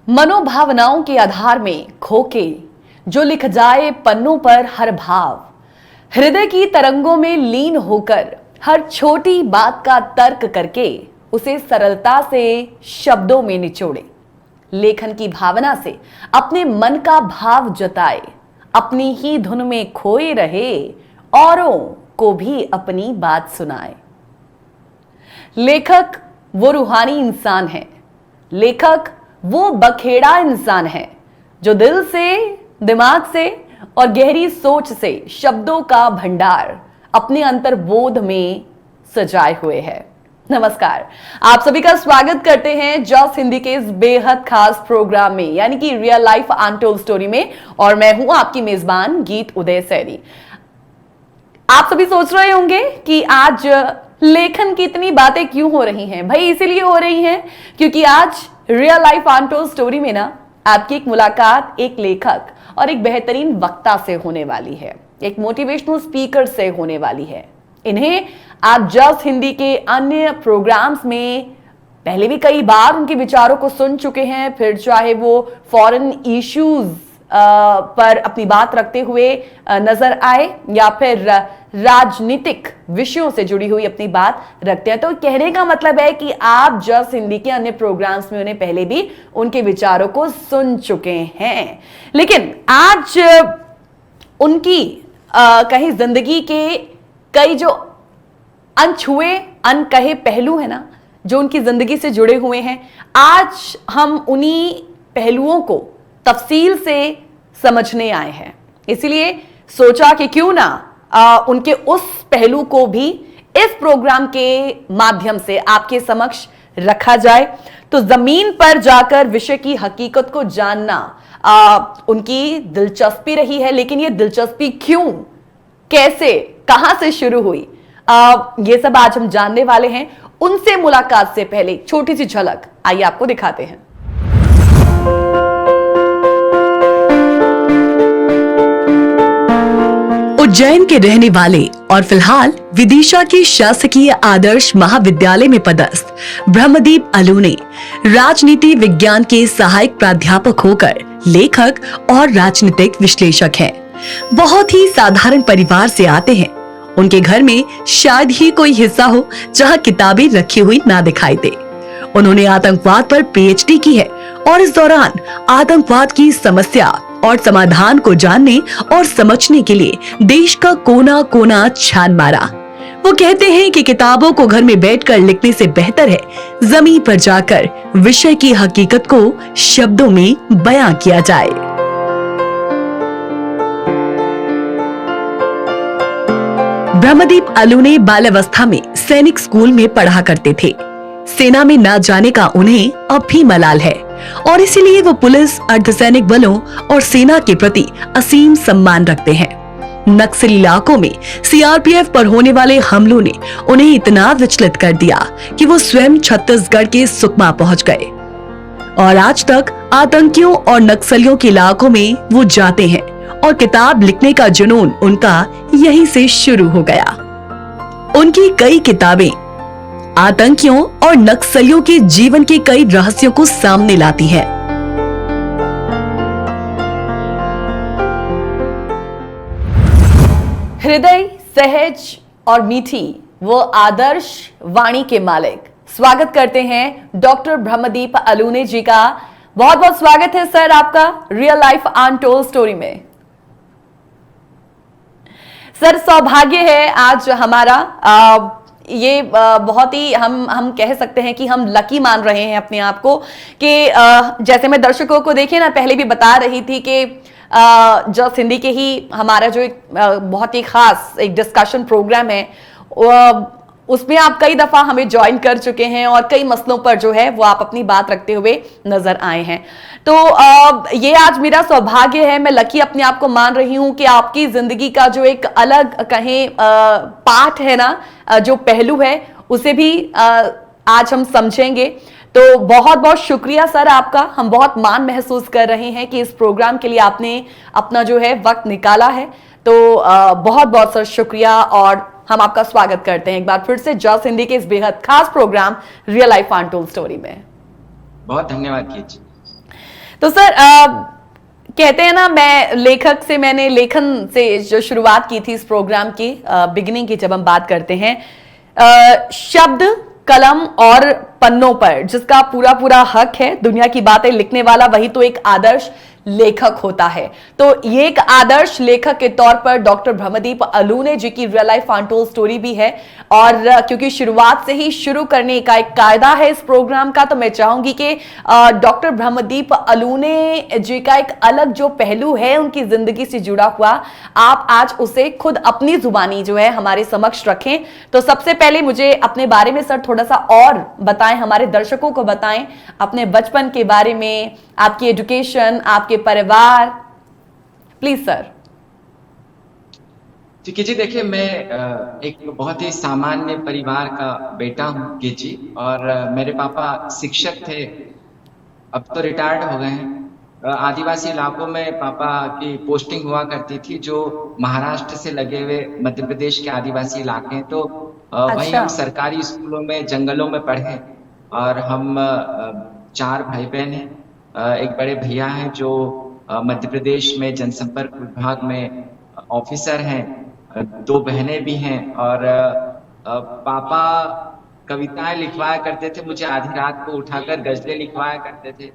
मनोभावनाओं के आधार में खोके जो लिख जाए पन्नों पर हर भाव, हृदय की तरंगों में लीन होकर हर छोटी बात का तर्क करके उसे सरलता से शब्दों में निचोड़े, लेखन की भावना से अपने मन का भाव जताए, अपनी ही धुन में खोए रहे, औरों को भी अपनी बात सुनाए। लेखक वो रूहानी इंसान है, लेखक वो बखेड़ा इंसान है जो दिल से, दिमाग से और गहरी सोच से शब्दों का भंडार अपने अंतर्बोध में सजाए हुए है। नमस्कार, आप सभी का स्वागत करते हैं जॉस हिंदी के इस बेहद खास प्रोग्राम में, यानी कि रियल लाइफ अनटोल्ड स्टोरी में। और मैं हूं आपकी मेजबान गीत उदय सैनी। आप सभी सोच रहे होंगे कि आज लेखन की इतनी बातें क्यों हो रही हैं। भाई इसीलिए हो रही हैं क्योंकि आज रियल लाइफ अनटोल्ड स्टोरी में ना आपकी एक मुलाकात एक लेखक और एक बेहतरीन वक्ता से होने वाली है, एक मोटिवेशनल स्पीकर से होने वाली है। इन्हें आप जस्ट हिंदी के अन्य प्रोग्राम्स में पहले भी कई बार उनके विचारों को सुन चुके हैं, फिर चाहे वो फॉरेन इश्यूज पर अपनी बात रखते हुए नजर आए या फिर राजनीतिक विषयों से जुड़ी हुई अपनी बात रखते हैं। तो कहने का मतलब है कि आप जस्ट हिंदी के अन्य प्रोग्राम्स में उन्हें पहले भी उनके विचारों को सुन चुके हैं, लेकिन आज उनकी कहीं जिंदगी के कई जो अनछुए अनकहे पहलू है ना, जो उनकी जिंदगी से जुड़े हुए हैं, आज हम उन्हीं पहलुओं को तफसील से समझने आए हैं। इसलिए सोचा कि क्यों ना उनके उस पहलू को भी इस प्रोग्राम के माध्यम से आपके समक्ष रखा जाए। तो जमीन पर जाकर विषय की हकीकत को जानना उनकी दिलचस्पी रही है, लेकिन ये दिलचस्पी क्यों, कैसे, कहां से शुरू हुई, ये सब आज हम जानने वाले हैं। उनसे मुलाकात से पहले छोटी सी झलक आइए आपको दिखाते हैं। उज्जैन के रहने वाले और फिलहाल विदिशा के शासकीय आदर्श महाविद्यालय में पदस्थ ब्रह्मदीप अलूने राजनीति विज्ञान के सहायक प्राध्यापक होकर लेखक और राजनीतिक विश्लेषक हैं। बहुत ही साधारण परिवार से आते हैं। उनके घर में शायद ही कोई हिस्सा हो जहां किताबें रखी हुई ना दिखाई दे। उन्होंने आतंकवाद पर पीएचडी की है और इस दौरान आतंकवाद की समस्या और समाधान को जानने और समझने के लिए देश का कोना कोना छान मारा। वो कहते हैं कि किताबों को घर में बैठकर लिखने से बेहतर है जमीन पर जाकर विषय की हकीकत को शब्दों में बयां किया जाए। ब्रह्मदीप अलूने बाल्यावस्था में सैनिक स्कूल में पढ़ा करते थे। सेना में ना जाने का उन्हें अब भी मलाल है और इसीलिए वो पुलिस, अर्धसैनिक बलों और सेना के प्रति असीम सम्मान रखते हैं। नक्सली इलाकों में सीआरपीएफ पर होने वाले हमलों ने उन्हें इतना विचलित कर दिया कि वो स्वयं छत्तीसगढ़ के सुकमा पहुंच गए और आज तक आतंकियों और नक्सलियों के इलाकों में वो जाते हैं और किताब लिखने का जुनून उनका यहीं से शुरू हो गया। उनकी कई किताबें आतंकियों और नक्सलियों के जीवन के कई रहस्यों को सामने लाती हैं। हृदय सहज और मीठी वो आदर्श वाणी के मालिक, स्वागत करते हैं डॉक्टर ब्रह्मदीप अलूने जी का। बहुत बहुत स्वागत है सर आपका रियल लाइफ अनटोल्ड स्टोरी में। सर सौभाग्य है आज हमारा, ये बहुत ही हम कह सकते हैं कि हम लकी मान रहे हैं अपने आप को कि जैसे मैं दर्शकों को देखे ना पहले भी बता रही थी कि जस्ट हिंदी के ही हमारा जो एक बहुत ही खास एक डिस्कशन प्रोग्राम है उसमें आप कई दफा हमें ज्वाइन कर चुके हैं और कई मसलों पर जो है वो आप अपनी बात रखते हुए नजर आए हैं। तो ये आज मेरा सौभाग्य है, मैं लकी अपने आप को मान रही हूं कि आपकी जिंदगी का जो एक अलग कहें पार्ट है ना, जो पहलू है उसे भी आज हम समझेंगे। तो बहुत बहुत शुक्रिया सर आपका। हम बहुत मान महसूस कर रहे हैं कि इस प्रोग्राम के लिए आपने अपना जो है वक्त निकाला है। तो बहुत बहुत सर शुक्रिया और हम आपका स्वागत करते हैं एक बार फिर से जॉस हिंदी के इस बेहद खास programme real life untold story में। बहुत धन्यवाद कीजिए। तो सर कहते हैं ना, मैंने लेखन से जो शुरुआत की थी इस प्रोग्राम की बिगिनिंग की, जब हम बात करते हैं शब्द, कलम और पन्नों पर जिसका पूरा पूरा हक है, दुनिया की बातें लिखने वाला, वही तो एक आदर्श लेखक होता है। तो ये एक आदर्श लेखक के तौर पर डॉक्टर ब्रह्मदीप अलूने जी की रियल लाइफ अनटोल्ड स्टोरी भी है, और क्योंकि शुरुआत से ही शुरू करने का एक कायदा है इस प्रोग्राम का, तो मैं चाहूंगी कि डॉक्टर ब्रह्मदीप अलूने जी का एक अलग जो पहलू है उनकी जिंदगी से जुड़ा हुआ, आप आज उसे खुद अपनी जुबानी जो है हमारे समक्ष रखें। तो सबसे पहले मुझे अपने बारे में सर थोड़ा सा और बताएं, हमारे दर्शकों को बताएं अपने बचपन के बारे में, आपकी एजुकेशन, आपके परिवार, प्लीज सर। ठीक है जी, देखिए मैं एक बहुत ही सामान्य परिवार का बेटा हूँ की जी, और मेरे पापा शिक्षक थे, अब तो रिटायर्ड हो गए हैं। आदिवासी इलाकों में पापा की पोस्टिंग हुआ करती थी, जो महाराष्ट्र से लगे हुए मध्य प्रदेश के आदिवासी इलाके हैं। तो वहीं अच्छा। हम सरकारी स्कूलों में जंगलों में पढ़े, और हम 4 भाई बहन हैं। एक बड़े भैया हैं जो मध्य प्रदेश में जनसंपर्क विभाग में ऑफिसर हैं। 2 बहनें भी हैं, और पापा कविताएं लिखवाया करते थे, मुझे आधी रात को उठाकर गजलें लिखवाया करते थे।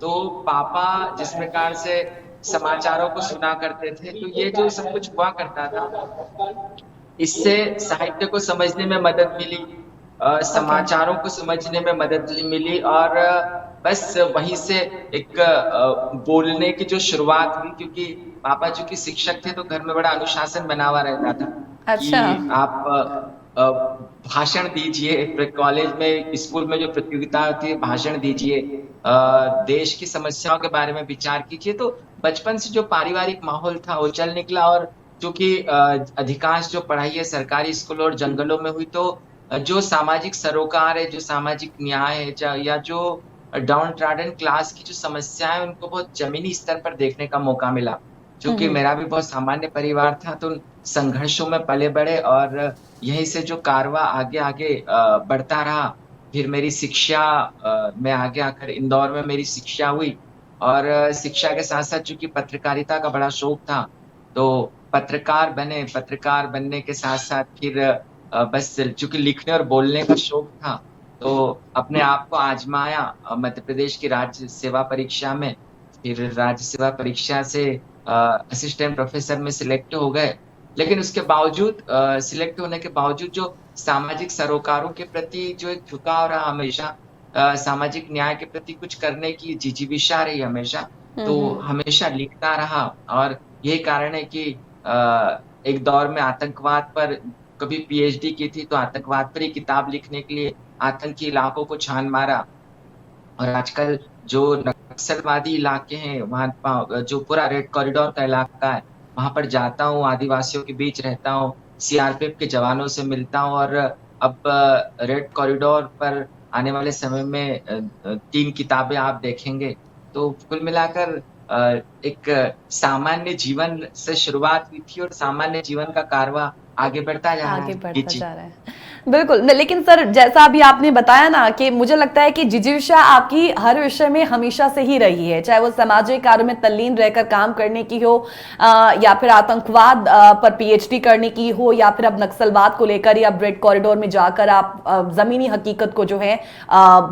तो पापा जिस प्रकार से समाचारों को सुना करते थे, तो ये जो सब कुछ हुआ करता था, इससे साहित्य को समझने में मदद मिली, समाचारों को समझने में मदद मिली, और बस वहीं से एक बोलने की जो शुरुआत हुई। क्योंकि पापा जो कि शिक्षक थे, तो घर में बड़ा अनुशासन बना हुआ रहता था अच्छा। कि आप भाषण दीजिए, कॉलेज में, स्कूल में जो प्रतियोगिता होती है, भाषण दीजिए, देश की समस्याओं के बारे में विचार कीजिए। तो बचपन से जो पारिवारिक माहौल था वो चल निकला, और क्योंकि अधिकांश जो पढ़ाई है सरकारी स्कूलों और जंगलों में हुई, तो जो सामाजिक सरोकार है, जो सामाजिक न्याय है, या जो डाउन ट्रॉडन क्लास की जो समस्याएं, उनको बहुत जमीनी स्तर पर देखने का मौका मिला। क्योंकि मेरा भी बहुत सामान्य परिवार था, तो संघर्षों में पले बड़े, और यहीं से जो कारवां आगे आगे बढ़ता रहा। फिर मेरी शिक्षा, मैं आगे आकर इंदौर में मेरी शिक्षा हुई, और शिक्षा के साथ साथ चूंकि पत्रकारिता का बड़ा शौक था, तो पत्रकार बनने के साथ साथ फिर बस चूंकि लिखने और बोलने का शौक था, तो अपने आप को आजमाया मध्य प्रदेश की राज्य सेवा परीक्षा में। फिर राज्य सेवा परीक्षा से असिस्टेंट प्रोफेसर में सिलेक्ट हो गए। लेकिन उसके बावजूद, सिलेक्ट होने के बावजूद, जो सामाजिक सरोकारों के प्रति जो एक झुकाव रहा हमेशा, सामाजिक न्याय के प्रति कुछ करने की जिजीविषा रही हमेशा, तो हमेशा लिखता रहा। और यही कारण है कि एक दौर में आतंकवाद पर कभी पीएचडी की थी, तो आतंकवाद पर ही किताब लिखने के लिए आतंकी इलाकों को छान मारा। और आजकल जो नक्सलवादी इलाके हैं, वहाँ जो पूरा रेड कॉरिडोर का इलाका है, वहां पर जाता हूँ, आदिवासियों के बीच रहता हूँ, सीआरपीएफ के जवानों से मिलता हूँ। और अब रेड कॉरिडोर पर आने वाले समय में 3 किताबें आप देखेंगे। तो कुल मिलाकर एक सामान्य जीवन से शुरुआत हुई थी, और सामान्य जीवन का कारवां आगे बढ़ता जा रहा है। आगे बढ़ता जा रहा है, बिल्कुल। लेकिन सर, जैसा अभी आपने बताया ना, कि मुझे लगता है कि जिजीविषा आपकी हर विषय में हमेशा से ही रही है, चाहे वो सामाजिक कार्य में तल्लीन रहकर काम करने की हो, या फिर आतंकवाद पर पीएचडी करने की हो, या फिर अब नक्सलवाद को लेकर, या रेड कॉरिडोर में जाकर आप जमीनी हकीकत को जो है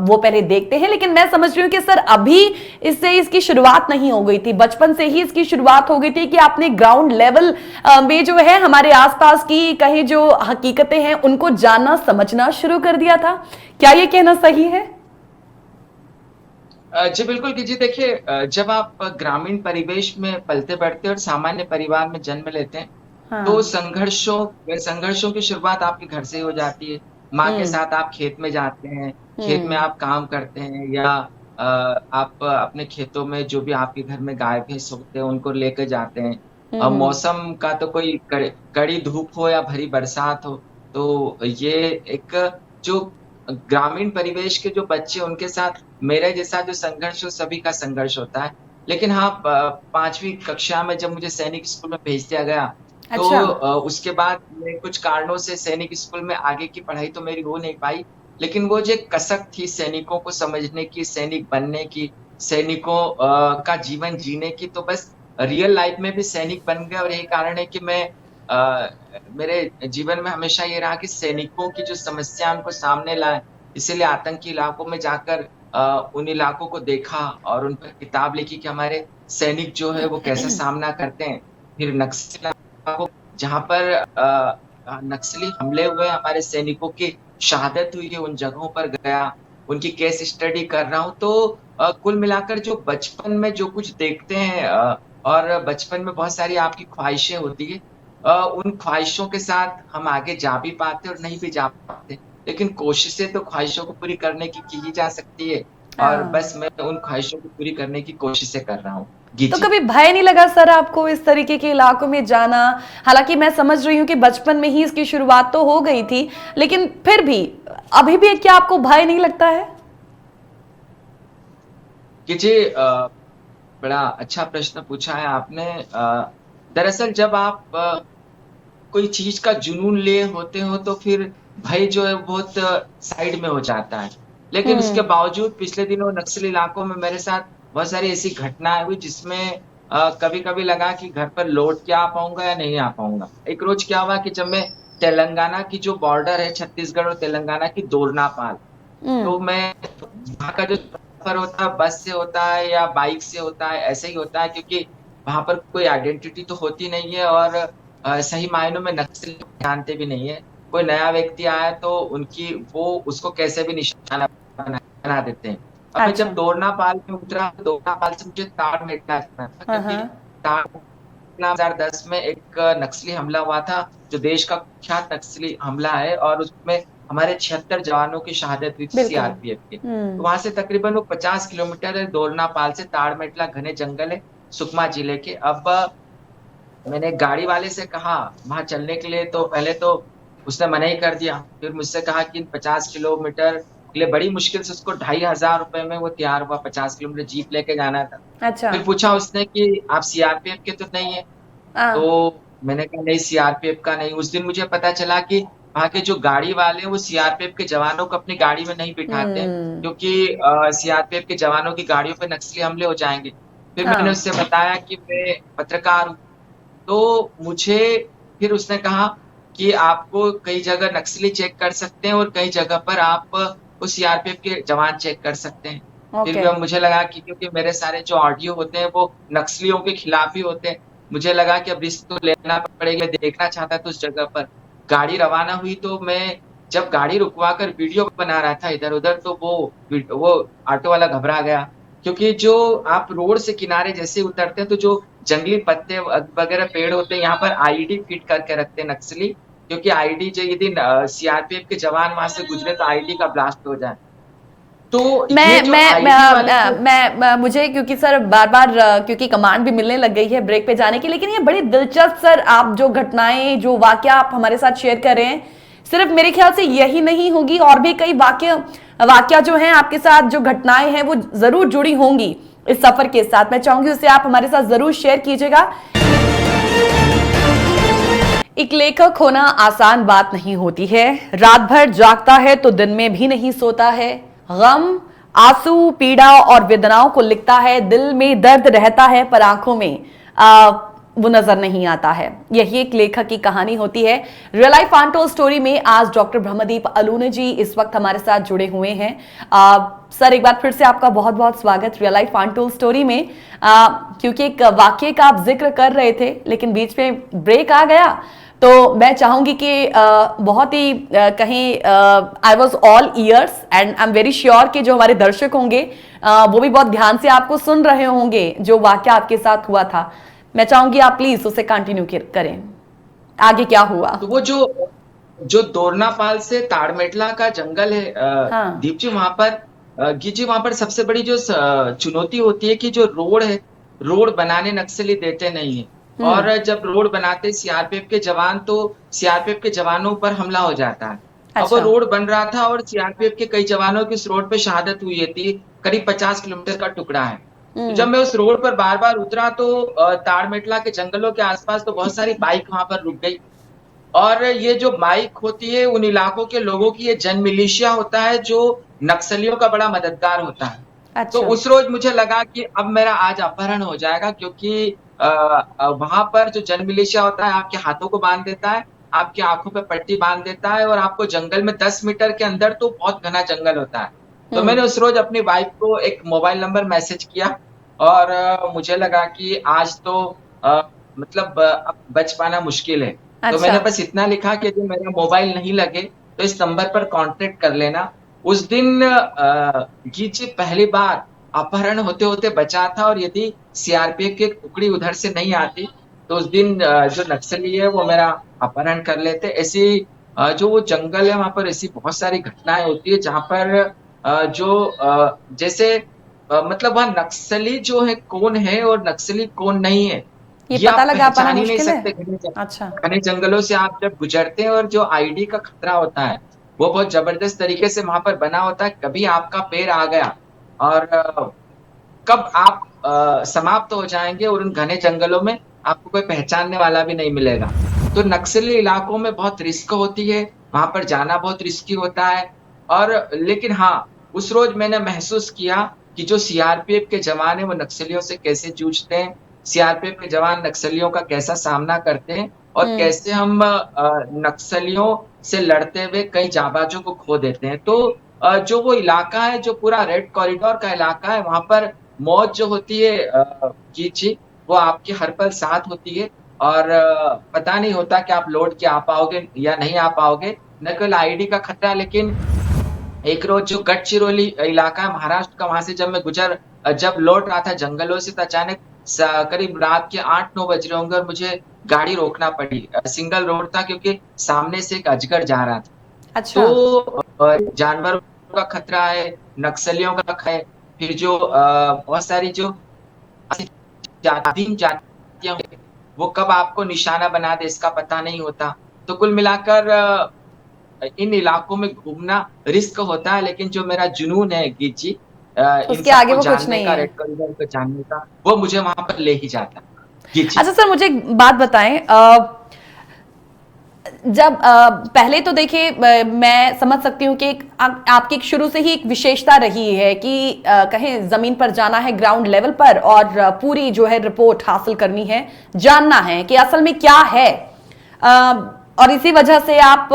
वो पहले देखते हैं। लेकिन मैं समझ रही हूँ कि सर अभी इससे इसकी शुरुआत नहीं हो गई थी, बचपन से ही इसकी शुरुआत हो गई थी, कि आपने ग्राउंड लेवल में जो है हमारे आसपास की कहीं जो हकीकतें हैं उनको जानना समझना शुरू कर दिया था। क्या ये कहना सही है? जी बिल्कुल जी, देखिए जब आप ग्रामीण परिवेश में पलते बढ़ते और सामान्य परिवार में जन्म लेते हैं, हाँ। तो संघर्षों की शुरुआत आपके घर से हो जाती है। माँ के साथ आप खेत में जाते हैं, खेत में आप काम करते हैं, या आप अपने खेतों में जो भी आपके घर में गाय भैंस होते हैं उनको लेकर जाते हैं। मौसम का तो कोई कड़ी धूप हो या भरी बरसात हो, तो ये एक जो ग्रामीण परिवेश के जो बच्चे, उनके साथ मेरे जैसा जो संघर्ष हो, सभी का संघर्ष होता है। लेकिन हाँ, 5वीं कक्षा में जब मुझे सैनिक स्कूल में भेज दिया गया, तो अच्छा। उसके बाद मैं कुछ कारणों से सैनिक स्कूल में आगे की पढ़ाई तो मेरी हो नहीं पाई। लेकिन वो जो कसक थी सैनिकों को समझने की, सैनिक बनने की, सैनिकों का जीवन जीने की, तो बस रियल लाइफ में भी सैनिक बन गए। और यही कारण है कि मैं मेरे जीवन में हमेशा ये रहा कि सैनिकों की जो समस्या है उनको सामने लाए। इसीलिए आतंकी इलाकों में जाकर उन इलाकों को देखा और उन पर किताब लिखी कि हमारे सैनिक जो है वो कैसा सामना करते हैं। फिर नक्सल इलाकों जहाँ पर नक्सली हमले हुए, हमारे सैनिकों की शहादत हुई है, उन जगहों पर गया, उनकी केस स्टडी कर रहा हूँ। तो कुल मिलाकर जो बचपन में जो कुछ देखते हैं और बचपन में बहुत सारी आपकी ख्वाहिशें होती है, उन ख्वाहिशों के साथ हम आगे जा भी पाते और नहीं भी जा पाते। लेकिन कोशिशें तो ख्वाहिशों को पूरी करने की ही जा सकती है, और हाँ। बस मैं उन ख्वाहिशों को पूरी करने की कोशिशें कर रहा हूँ। जी, तो जी। कभी भय नहीं लगा सर आपको इस तरीके के इलाकों में जाना? हालांकि मैं समझ रही हूँ कि बचपन में ही इसकी शुरुआत तो हो गई थी, लेकिन फिर भी अभी भी क्या आपको भय नहीं लगता है? कि जी, बड़ा अच्छा प्रश्न पूछा है आपने। दरअसल जब आप कोई चीज का जुनून लिए होते हो तो फिर भय जो है बहुत साइड में हो जाता है। लेकिन उसके हम्म। बावजूद पिछले दिनों नक्सली इलाकों में मेरे साथ बहुत सारी ऐसी घटनाएं हुई जिसमें कभी-कभी लगा कि घर पर लौट के आ पाऊंगा या नहीं आ पाऊंगा। एक रोज क्या हुआ कि जब मैं तेलंगाना की जो बॉर्डर है, छत्तीसगढ़ और तेलंगाना की, दोरनापाल, हम्म। तो मैं वहाँ का जो सफर होता है बस से होता है या बाइक से होता है, ऐसे ही होता है, क्योंकि वहाँ पर कोई आइडेंटिटी तो होती नहीं है और सही मायनों में नक्सली जानते भी नहीं है। कोई नया व्यक्ति आया तो उनकी वो उसको कैसे भी निशाना बना देते हैं। अब मैं जब अच्छा। दोरनापाल में उतरा तो दोरनापाल से मुझे ताड़मेटला जाना था, हाँ क्योंकि हाँ। ताड़मेटला 2010 में एक नक्सली हमला हुआ था, जो देश का कुख्यात नक्सली हमला है, और उसमें हमारे 76 जवानों की शहादत हुई थी बिल्कुल। सीआरपीएफ के। तो वहां से तकरीबन वो 50 किलोमीटर है दोरनापाल से। ताड़मेटला घने जंगल है, सुकमा जिले के। अब मैंने गाड़ी वाले से कहा वहां चलने के लिए, तो पहले तो उसने मना ही कर दिया। फिर मुझसे कहा कि 50 किलोमीटर के लिए बड़ी मुश्किल से उसको 2,500 में वो तैयार हुआ, 50 किलोमीटर जीप लेके जाना था। अच्छा। फिर पूछा उसने कि आप सीआरपीएफ के तो नहीं है? हाँ। तो मैंने कहा नहीं, सीआरपीएफ का नहीं। उस दिन मुझे पता चला कि वहाँ के जो गाड़ी वाले हैं वो सीआरपीएफ के जवानों को अपनी गाड़ी में नहीं बिठाते हैं, हम्म। क्योंकि सीआरपीएफ के जवानों की गाड़ियों पे नक्सली हमले हो जाएंगे। फिर मैंने हाँ। उससे बताया कि मैं पत्रकार हूँ। तो मुझे फिर उसने कहा कि आपको कई जगह नक्सली चेक कर सकते हैं और कई जगह पर आप वो सीआरपीएफ के जवान चेक कर सकते हैं। फिर ओके। भी अब मुझे लगा कि क्योंकि मेरे सारे जो ऑडियो होते हैं वो नक्सलियों के खिलाफ ही होते हैं, मुझे लगा कि अब रिस्क तो लेना पड़ेगा। मैं देखना चाहता था उस जगह पर। गाड़ी रवाना हुई तो मैं जब गाड़ी रुकवा कर वीडियो बना रहा था इधर-उधर, तो वो ऑटो वाला घबरा गया, क्योंकि जो आप रोड से किनारे जैसे उतरते हैं तो जो जंगली पत्ते वगैरह पेड़ होते हैं, यहाँ पर आईडी फिट करके रखते हैं नक्सली, क्योंकि आईडी जो यदि सीआरपीएफ के जवान वहां से गुजरे तो आईडी का ब्लास्ट हो जाए। तो ये मैं जो मैं आईडी वाले मैं, जो मैं मुझे क्योंकि सर बार बार क्योंकि कमांड भी मिलने लग गई है ब्रेक पे जाने की, लेकिन ये बड़ी दिलचस्प सर आप जो घटनाएं जो वाकया आप हमारे साथ शेयर कर रहे हैं, सिर्फ मेरे ख्याल से यही नहीं होगी, और भी कई वाकया जो हैं आपके साथ, जो घटनाएं हैं वो जरूर जुड़ी होंगी इस सफर के साथ। मैं चाहूंगी उसे आप हमारे साथ जरूर शेयर कीजिएगा। एक लेखक होना आसान बात नहीं होती है। रात भर जागता है तो दिन में भी नहीं सोता है। गम, आंसू, पीड़ा और वेदनाओं को लिखता है। दिल में दर्द रहता है पर आंखों में वो नजर नहीं आता है। यही एक लेखक की कहानी होती है। रियल लाइफ अनटोल्ड स्टोरी में आज डॉक्टर ब्रह्मदीप अलूने जी इस वक्त हमारे साथ जुड़े हुए हैं। सर एक बार फिर से आपका बहुत बहुत स्वागत रियल लाइफ अनटोल्ड स्टोरी में। क्योंकि एक वाक्य का आप जिक्र कर रहे थे लेकिन बीच में ब्रेक आ गया, तो मैं चाहूंगी कि बहुत ही कहीं I was all years and I am very sure कि जो हमारे दर्शक होंगे वो भी बहुत ध्यान से आपको सुन रहे होंगे जो वाक्य आपके साथ हुआ था। मैं चाहूंगी आप प्लीज उसे कंटिन्यू करें, आगे क्या हुआ? तो वो जो दोरनापाल से ताड़मेटला का जंगल है, हाँ। दीप जी, वहां पर जी वहां पर सबसे बड़ी जो चुनौती होती है कि जो रोड है, रोड बनाने नक्सली देते नहीं है। हम्म। और जब रोड बनाते सीआरपीएफ के जवान, तो सीआरपीएफ के जवानों पर हमला हो जाता है। अब वो अच्छा। रोड बन रहा था और सीआरपीएफ के कई जवानों की उस रोड पे शहादत हुई थी। करीब 50 किलोमीटर का टुकड़ा है। तो जब मैं उस रोड पर बार बार उतरा तो ताड़मेटला के जंगलों के आसपास तो बहुत सारी बाइक वहां पर रुक गई। और ये जो बाइक होती है उन इलाकों के लोगों की, ये जन मिलिशिया होता है जो नक्सलियों का बड़ा मददगार होता है। अच्छा। तो उस रोज मुझे लगा कि अब मेरा आज अपहरण हो जाएगा, क्योंकि वहां पर जो जन मिलिशिया होता है आपके हाथों को बांध देता है, आपकी आंखों पे पट्टी बांध देता है, और आपको जंगल में 10 मीटर के अंदर तो बहुत घना जंगल होता है। तो मैंने उस रोज अपनी वाइफ को एक मोबाइल नंबर मैसेज किया, और मुझे लगा कि आज तो अ, मतलब अब बच पाना मुश्किल है। तो अच्छा। मैंने बस इतना लिखा कि यदि मेरा मोबाइल नहीं लगे तो इस नंबर पर कांटेक्ट कर लेना। उस दिन गीत जी पहली बार अपहरण होते-होते बचा था, और यदि सीआरपीएफ की एक टुकड़ी उधर से नहीं आती, तो उस दिन जो नक्सली है वो मेरा अपहरण कर लेते। ऐसी जो वो जंगल है वहाँ पर ऐसी बहुत सारी घटनाएँ होती है जहाँ पर जैसे मतलब वहाँ नक्सली जो है कौन है और नक्सली कौन नहीं है, ये ये पता आप लगा पाना पहचान ही नहीं मुश्किल है? सकते अच्छा। घने जंगलों से आप जब गुजरते हैं, और जो आईडी का खतरा होता है, वो बहुत ज़बरदस्त तरीके से वहाँ पर बना होता है। कभी आपका पैर आ गया और कब आप समाप्त हो जाएँगे, और उन घने जंगलों में आपको कोई पहचानने वाला भी नहीं मिलेगा। तो नक्सली इलाकों में बहुत रिस्क होती है, वहाँ पर जाना बहुत रिस्की होता है। और लेकिन हाँ, उस रोज़ मैंने महसूस किया कि जो सीआरपीएफ के जवान हैं, वो नक्सलियों से कैसे जूझते हैं, सीआरपीएफ के जवान नक्सलियों का कैसा सामना करते हैं, और हुँ। कैसे हम नक्सलियों से लड़ते हुए कई जाबाजों को खो देते हैं। तो जो वो इलाका है, जो पूरा रेड कॉरिडोर का इलाका है, वहाँ पर मौत जो होती है जीत जी, वो आपके हर पल साथ होती है, और पता नहीं होता कि आप लौट के आ पाओगे या नहीं आ पाओगे। न केवल आईडी का खतरा, लेकिन एक रोज़ जो गढ़चिरौली इलाका है महाराष्ट्र का, वहाँ से जब मैं जब लौट रहा था जंगलों से, तो अचानक करीब रात के 8-9 बज रहे होंगे, और मुझे गाड़ी रोकना पड़ी। सिंगल रोड था, क्योंकि सामने से एक अजगर जा रहा था। अच्छा। तो जानवरों का खतरा है, नक्सलियों का खतरा है, फिर जो बहुत सारी जो जातियाँ हैं, वो कब आपको निशाना बना दे इसका पता नहीं होता। तो कुल मिलाकर इन इलाकों में घूमना रिस्क होता है, लेकिन जो मेरा जुनून है गीत जी, इन उसके आगे सबको वो कुछ जानने नहीं का, है। रेड कॉरिडोर को जानने का, वो मुझे वहाँ पर ले ही जाता है। गीत जी। अच्छा सर, मुझे एक बात बताएं, जब पहले तो देखिए, मैं समझ सकती हूँ कि आपकी एक शुरू से ही एक विशेषता रही है कि कहें जमीन पर जाना है, ग्राउंड लेवल पर, और पूरी जो है रिपोर्ट हासिल करनी है, जानना है कि असल में क्या है। और इसी वजह से आप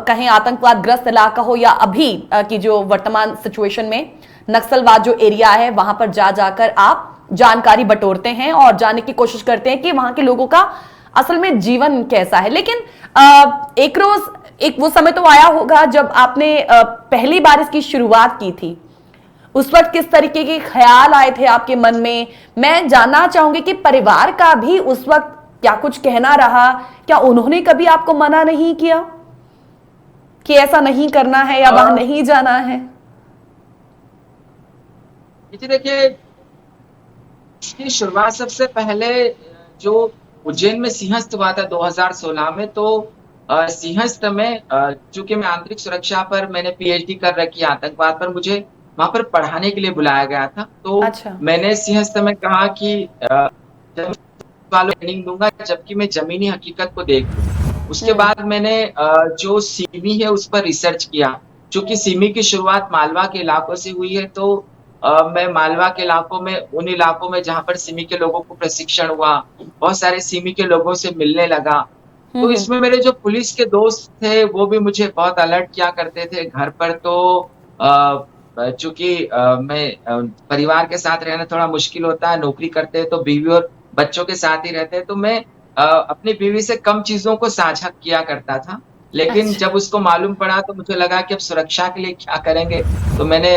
कहें आतंकवाद ग्रस्त इलाका हो या अभी की जो वर्तमान सिचुएशन में नक्सलवाद जो एरिया है, वहां पर जा जाकर आप जानकारी बटोरते हैं और जानने की कोशिश करते हैं कि वहां के लोगों का असल में जीवन कैसा है। लेकिन एक रोज एक वो समय तो आया होगा जब आपने पहली बार इसकी शुरुआत की थी। उस वक्त किस तरीके के ख्याल आए थे आपके मन में? मैं जानना चाहूंगी कि परिवार का भी उस वक्त क्या कुछ कहना रहा? क्या उन्होंने कभी आपको मना नहीं किया कि ऐसा नहीं करना है या वहां नहीं जाना है? जी देखिए, इसकी शुरुआत सबसे पहले जो उज्जैन में सिंहस्थ हुआ था 2016 में, तो सिंहस्थ में चूंकि मैं आंतरिक सुरक्षा पर मैंने पीएचडी कर रखी है, आतंकवाद पर मुझे वहां पर पढ़ाने के लिए बुलाया गया था। तो अच्छा। मैंने सिंहस्थ में कहा कि जब वालों को ट्रेनिंग दूंगा, जबकि मैं जमीनी हकीकत को देख लूं। उसके बाद मैंने जो सिमी है उस पर रिसर्च किया। चूंकि सिमी की शुरुआत मालवा के इलाकों से हुई है, तो मैं मालवा के इलाकों में, उन इलाकों में जहाँ पर सिमी के लोगों को प्रशिक्षण हुआ, बहुत सारे सिमी के लोगों से मिलने लगा। तो हम्म। इसमें मेरे जो पुलिस के दोस्त थे, वो भी मुझे बहुत अलर्ट किया करते थे। घर पर तो चूंकि मैं परिवार के साथ रहना थोड़ा मुश्किल होता है, नौकरी करते हैं तो बीवी और बच्चों के साथ ही रहते हैं, तो मैं अपनी बीवी से कम चीज़ों को साझा किया करता था। लेकिन अच्छा। जब उसको मालूम पड़ा, तो मुझे लगा कि अब सुरक्षा के लिए क्या करेंगे? तो मैंने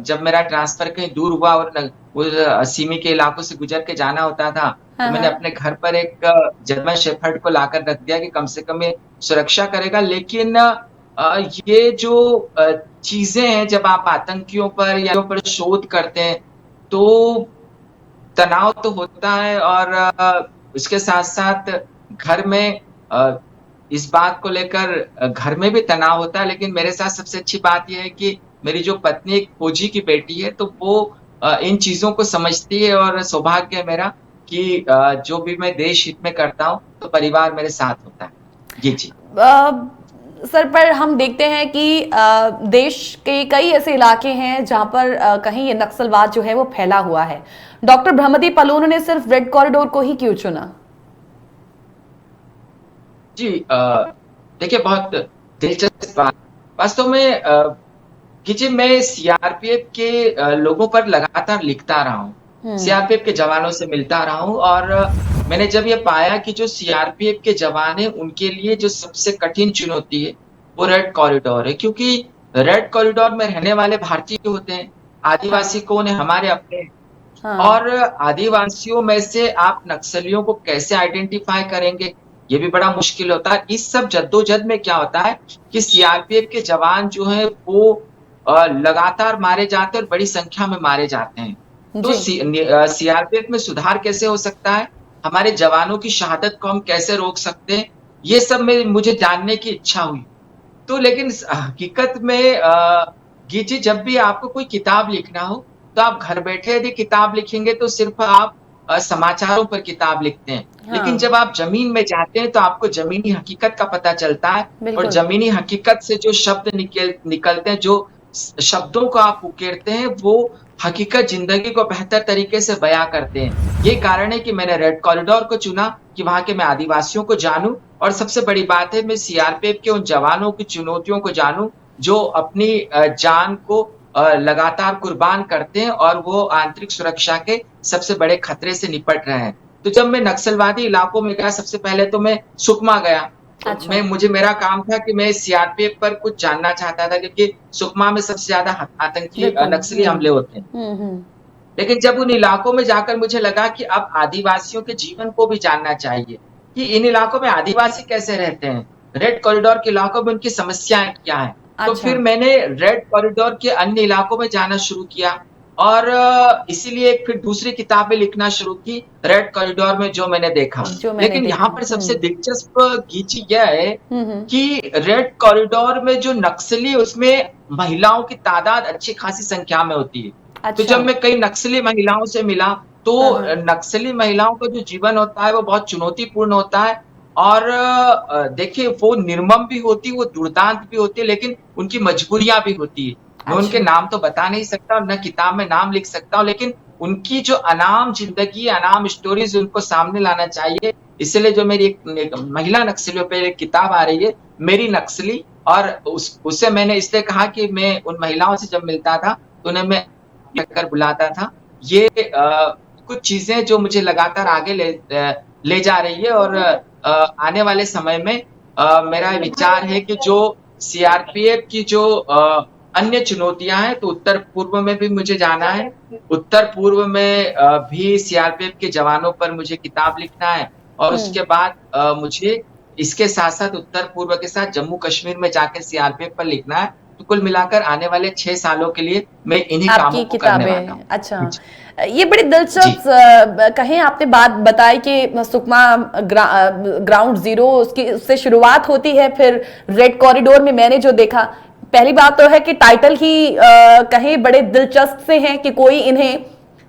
जब मेरा ट्रांसफ़र कहीं दूर हुआ और उस सीमी के इलाकों से गुज़र के जाना होता था, तो हाँ मैंने हाँ। अपने घर पर एक जर्मन शेफ़र्ड को लाकर रख दिया कि कम से कम ये सुरक्षा करेगा। लेकिन ये जो चीज़ें हैं, जब आप आतंकियों पर या पर शोध करते हैं, तो तनाव तो होता है, और उसके साथ-साथ घर में इस बात को लेकर घर में भी तनाव होता है। लेकिन मेरे साथ सबसे अच्छी बात ये है कि मेरी जो पत्नी एक फौजी की बेटी है, तो वो इन चीज़ों को समझती है, और सौभाग्य है मेरा कि जो भी मैं देश हित में करता हूँ, तो परिवार मेरे साथ होता है। जी। अ, सर पर हम देखते हैं कि देश के कई ऐसे इलाके हैं जहां पर कहीं ये नक्सलवाद जो है वो फैला हुआ है। डॉक्टर ब्रह्मदीप अलोन ने सिर्फ रेड कॉरिडोर को ही क्यों चुना? जी, देखिए, बहुत दिलचस्प बात। वास्तव में कि जी मैं सीआरपीएफ के लोगों पर लगातार लिखता रहा हूँ, सीआरपीएफ के जवानों से मिलता रहा हूँ, और मैंने जब ये पाया कि जो सीआरपीएफ के जवान हैं उनके लिए जो सबसे कठिन चुनौती है वो रेड कॉरिडोर है, क्योंकि रेड कॉरिडोर में रहने वाले भारतीय होते हैं, आदिवासी कौन है, हमारे अपने हैं। हाँ। और आदिवासियों में से आप नक्सलियों को कैसे आइडेंटिफाई करेंगे, ये भी बड़ा मुश्किल होता है। इस सब जद्दोजहद में क्या होता है कि सीआरपीएफ के जवान जो है वो लगातार मारे जाते हैं और बड़ी संख्या में मारे जाते हैं। तो सीआरपीएफ में सुधार कैसे हो सकता है, हमारे जवानों की शहादत को हम कैसे रोक सकते हैं, ये सब में मुझे जानने की इच्छा हुई। तो लेकिन हकीकत में जी, जब भी आपको कोई किताब लिखना हो तो आप घर बैठे यदि किताब लिखेंगे तो सिर्फ आप समाचारों पर किताब लिखते हैं। हाँ। लेकिन जब आप जमीन में जाते हैं तो आपको जमीनी हकीकत का पता चलता है, और जमीनी हकीकत से जो शब्द निकलते हैं, जो शब्दों को आप उकेरते हैं, वो हकीकत जिंदगी को बेहतर तरीके से बयां करते हैं। ये कारण है कि मैंने रेड कॉरिडोर को चुना कि वहां के मैं आदिवासियों को जानूं, और सबसे बड़ी बात है मैं सीआरपीएफ के उन जवानों की चुनौतियों को जानूं जो अपनी जान को लगातार कुर्बान करते हैं और वो आंतरिक सुरक्षा के सबसे बड़े खतरे से निपट रहे हैं। तो जब मैं नक्सलवादी इलाकों में गया, सबसे पहले तो मैं सुकमा गया। अच्छा। मेरा काम था कि मैं सीआरपीएफ पर कुछ जानना चाहता था, क्योंकि सुकमा में सबसे ज्यादा आतंकी नक्सली हमले होते हैं। लेकिन जब उन इलाकों में जाकर मुझे लगा कि अब आदिवासियों के जीवन को भी जानना चाहिए कि इन इलाकों में आदिवासी कैसे रहते हैं, रेड कॉरिडोर के इलाकों में उनकी समस्याएं क्या है। तो फिर मैंने रेड कॉरिडोर के अन्य इलाकों में जाना शुरू किया, और इसीलिए फिर दूसरी किताबें लिखना शुरू की रेड कॉरिडोर में जो मैंने देखा। लेकिन यहाँ पर सबसे दिलचस्प चीज यह है कि रेड कॉरिडोर में जो नक्सली, उसमें महिलाओं की तादाद अच्छी खासी संख्या में होती है। तो जब मैं कई नक्सली महिलाओं से मिला तो नक्सली महिलाओं का जो जीवन होता है वो बहुत चुनौतीपूर्ण होता है, और देखिए वो निर्मम भी होती है, वो दुर्दांत भी होती है, लेकिन उनकी मजबूरियां भी होती है। मैं उनके नाम तो बता नहीं सकता, न किताब में नाम लिख सकता हूँ, लेकिन उनकी जो अनाम जिंदगी, अनाम स्टोरीज उनको सामने लाना चाहिए। इसलिए जो मेरी एक महिला नक्सलियों पर एक किताब आ रही है, मेरी नक्सली, और उससे मैंने इसलिए कहा कि मैं उन महिलाओं से जब मिलता था तो उन्हें मैं कर बुलाता था। ये कुछ चीजें जो मुझे लगातार आगे ले जा रही है, और आने वाले समय में मेरा विचार है कि जो सीआरपीएफ की जो अन्य चुनौतियां हैं, तो उत्तर पूर्व में भी मुझे जाना है। उत्तर पूर्व में भी सीआरपीएफ के जवानों पर मुझे किताब लिखना है, और उसके बाद मुझे इसके साथ साथ उत्तर पूर्व के साथ जम्मू कश्मीर में जाकर सीआरपीएफ पर लिखना है। तो कुल मिलाकर आने वाले 6 सालों के लिए मैं इन्हीं कामों को करने वाला हूं। अच्छा, ये बड़ी दिलचस्प कहें आपने बात बताई कि सुकमा ग्राउंड जीरो उससे शुरुआत होती है, फिर रेड कॉरिडोर में मैंने जो देखा, पहली बात तो है कि टाइटल ही कहें बड़े दिलचस्प से हैं कि कोई इन्हें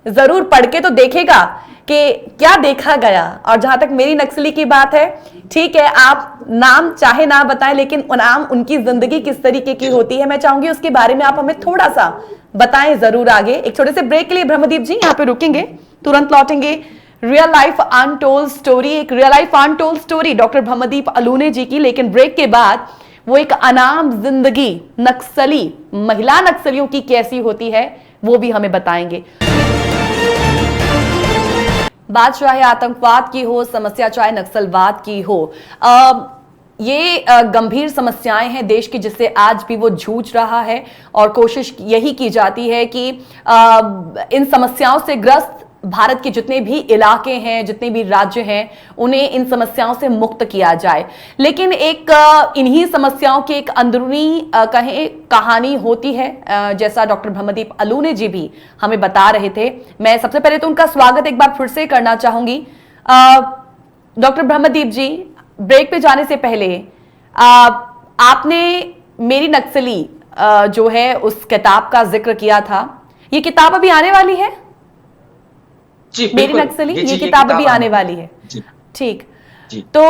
जरूर पढ़ के तो देखेगा कि क्या देखा गया। और जहां तक मेरी नक्सली की बात है, ठीक है आप नाम चाहे ना बताएं, लेकिन नाम उनकी जिंदगी किस तरीके की होती है, मैं चाहूंगी उसके बारे में आप हमें थोड़ा सा बताएं जरूर आगे। एक छोटे से ब्रेक के लिए ब्रह्मदीप जी यहाँ पे रुकेंगे, तुरंत लौटेंगे। रियल लाइफ अनटोल्ड स्टोरी, एक real life untold story doctor Brahmdeep Alone ji की, लेकिन ब्रेक के बाद वो एक अनाम जिंदगी नक्सली, महिला नक्सलियों की कैसी होती है वो भी हमें बताएंगे। बात चाहे आतंकवाद की हो, समस्या चाहे नक्सलवाद की हो, ये गंभीर समस्याएं हैं देश की जिससे आज भी वो जूझ रहा है, और कोशिश यही की जाती है कि इन समस्याओं से ग्रस्त भारत के जितने भी इलाके हैं, जितने भी राज्य हैं, उन्हें इन समस्याओं से मुक्त किया जाए। लेकिन एक इन्हीं समस्याओं की एक अंदरूनी कहें कहानी होती है, जैसा डॉक्टर ब्रह्मदीप अलोने जी भी हमें बता रहे थे। मैं सबसे पहले तो उनका स्वागत एक बार फिर से करना चाहूंगी। डॉक्टर ब्रह्मदीप जी, ब्रेक पे जाने से पहले आपने मेरी नक्सली जो है उस किताब का जिक्र किया था, ये किताब अभी आने वाली है? जी, मेरी नक्सली, ये किताब अभी आने वाली है। जी, ठीक, जी। तो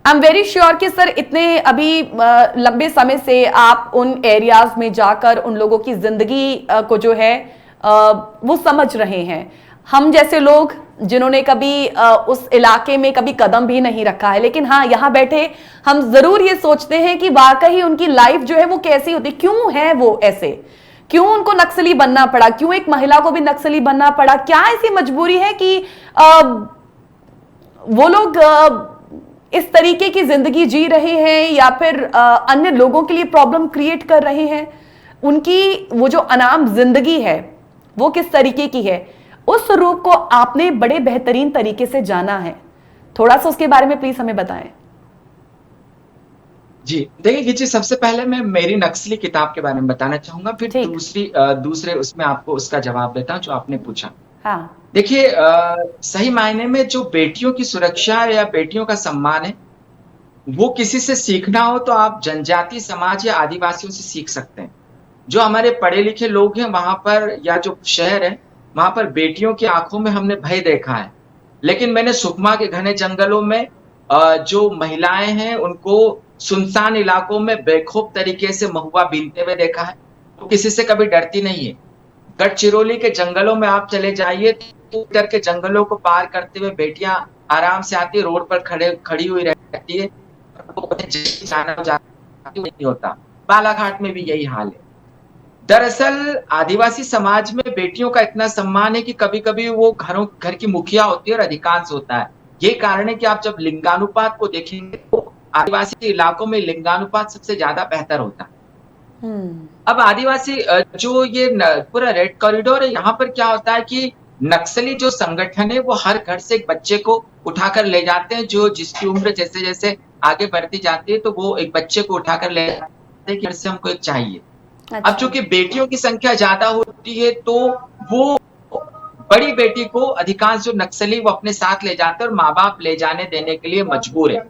आई एम वेरी श्योर कि सर इतने अभी लंबे समय से आप उन एरियाज में जाकर उन लोगों की जिंदगी को जो है वो समझ रहे हैं। हम जैसे लोग जिन्होंने कभी उस इलाके में कभी कदम भी नहीं रखा है, लेकिन हाँ यहाँ बैठे हम जरूर ये सोचते हैं कि वाकई उनकी लाइफ जो है वो कैसी होती, क्यों है वो ऐसे, क्यों उनको नक्सली बनना पड़ा, क्यों एक महिला को भी नक्सली बनना पड़ा, क्या ऐसी मजबूरी है कि वो लोग इस तरीके की जिंदगी जी रहे हैं या फिर अन्य लोगों के लिए प्रॉब्लम क्रिएट कर रहे हैं। उनकी वो जो अनाम जिंदगी है वो किस तरीके की है, उस रूप को आपने बड़े बेहतरीन तरीके से जाना है। थोड़ा सा उसके बारे में प्लीज हमें बताएं। जी देखिए कीजिए, सबसे पहले मैं मेरी नक्सली किताब के बारे में बताना चाहूंगा, फिर दूसरे उसमें आपको उसका जवाब देता हूं जो आपने पूछा। हाँ। देखिए सही मायने में जो बेटियों की सुरक्षा या बेटियों का सम्मान है, वो किसी से सीखना हो तो आप जनजातीय समाज या आदिवासियों से सीख सकते हैं। जो हमारे पढ़े लिखे लोग हैं वहां पर, या जो शहर है वहां पर बेटियों की आंखों में हमने भय देखा है, लेकिन मैंने सुकमा के घने जंगलों में जो महिलाएं हैं उनको सुनसान इलाकों में बेखौफ तरीके से महुआ बीनते हुए देखा है। तो किसी से कभी डरती नहीं है। गढ़चिरौली के जंगलों में आप चले जाइए तो इधर के जंगलों को पार करते हुए बेटियां आराम से आती, रोड पर खड़ी हुई रहती है, नहीं होता। बालाघाट में भी यही हाल है। दरअसल आदिवासी समाज में बेटियों का इतना सम्मान है कि कभी कभी वो घर की मुखिया होती है और अधिकांश होता है। यही कारण है कि आप जब लिंगानुपात को देखेंगे तो आदिवासी इलाकों में लिंगानुपात सबसे ज्यादा बेहतर होता है। अब आदिवासी जो ये पूरा रेड कॉरिडोर है, यहाँ पर क्या होता है कि नक्सली जो संगठन है वो हर घर से एक बच्चे को उठाकर ले जाते हैं, जो जिसकी उम्र जैसे जैसे आगे बढ़ती जाती है तो वो एक बच्चे को उठाकर ले जाते हैं कि घर से हमको एक चाहिए। अच्छा। अब चूंकि बेटियों की संख्या ज्यादा होती है तो वो बड़ी बेटी को अधिकांश जो नक्सली वो अपने साथ ले जाते हैं और माँ बाप ले जाने देने के लिए मजबूर है।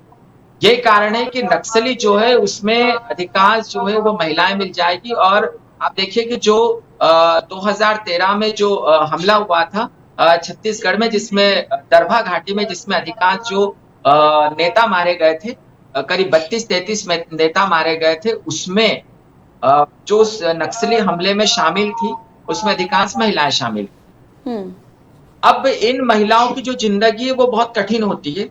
यही कारण है कि नक्सली जो है उसमें अधिकांश जो है वो महिलाएं मिल जाएगी। और आप देखिए कि जो 2013 में जो हमला हुआ था छत्तीसगढ़ में, जिसमें दरभा घाटी में, जिसमें अधिकांश जो नेता मारे गए थे, करीब 32-33 नेता मारे गए थे, उसमें जो नक्सली हमले में शामिल थी उसमें अधिकांश महिलाएं शामिल थी। अब इन महिलाओं की जो जिंदगी है वो बहुत कठिन होती है।